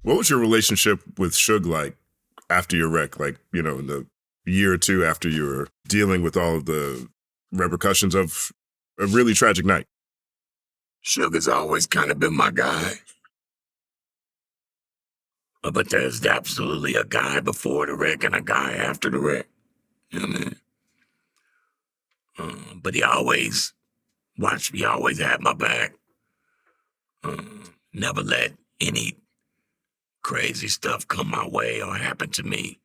What was your relationship with Suge like after your wreck? Like, in the year or two after you were dealing with all of the repercussions of a really tragic night? Suge has always kind of been my guy. But there's absolutely a guy before the wreck and a guy after the wreck. You know what I mean? But he always watched me, always had my back. Never let any crazy stuff come my way or happen to me.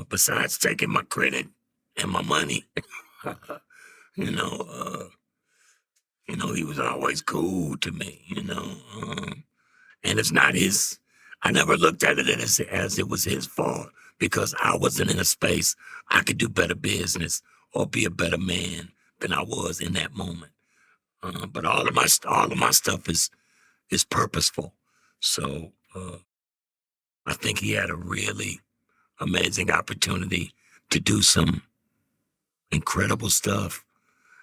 Besides taking my credit and my money. He was always cool to me, and it's not his. I never looked at it as it was his fault because I wasn't in a space I could do better business or be a better man than I was in that moment. But all of my stuff is purposeful. So I think he had a really amazing opportunity to do some incredible stuff.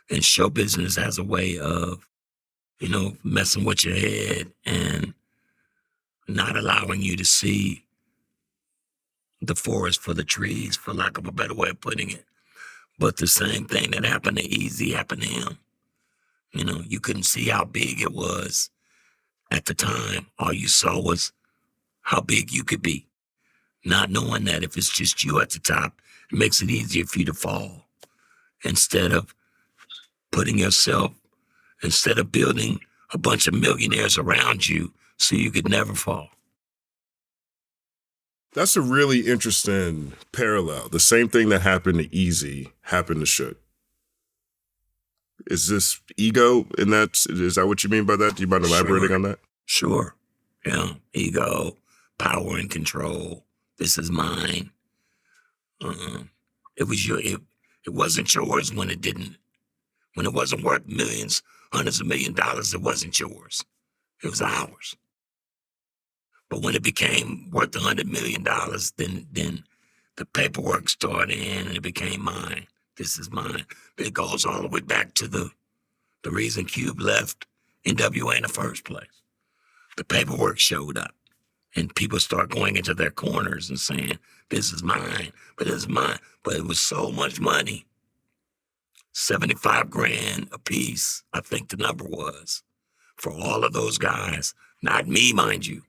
And show business has a way of, messing with your head and not allowing you to see the forest for the trees, for lack of a better way of putting it. But the same thing that happened to Eazy happened to him. You couldn't see how big it was at the time. All you saw was how big you could be. Not knowing that if it's just you at the top, it makes it easier for you to fall. Instead of building a bunch of millionaires around you so you could never fall. That's a really interesting parallel. The same thing that happened to Eazy happened to Suge. Is this ego in that? Is that what you mean by that? Do you mind elaborating on that? Sure. Yeah. Ego, power and control. This is mine. It wasn't yours when it wasn't worth millions, hundreds of $millions, it wasn't yours. It was ours. But when it became worth $100 million, then the paperwork started in and it became mine. This is mine. It goes all the way back to the reason Cube left NWA in the first place. The paperwork showed up and people start going into their corners and saying, this is mine, but it's mine. But it was so much money. 75 grand a piece, I think the number was, for all of those guys. Not me, mind you,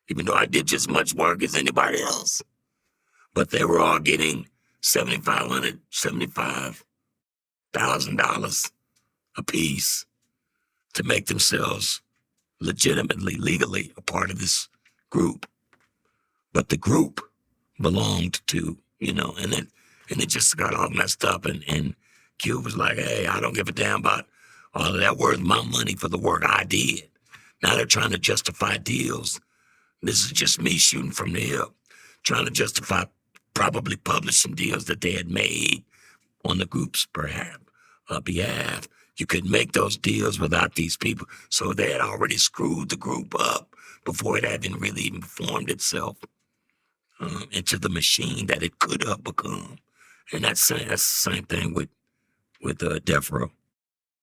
even though I did just as much work as anybody else. But they were all getting $75,000 a piece to make themselves legitimately, legally a part of this group. But the group belonged to, and it just got all messed up and Cube was like, hey, I don't give a damn about all of that worth my money for the work I did. Now they're trying to justify deals. This is just me shooting from the hip, trying to justify probably publishing deals that they had made on the group's behalf. You couldn't make those deals without these people. So they had already screwed the group up before it had really even formed itself into the machine that it could have become. And that's the same thing with Death Row.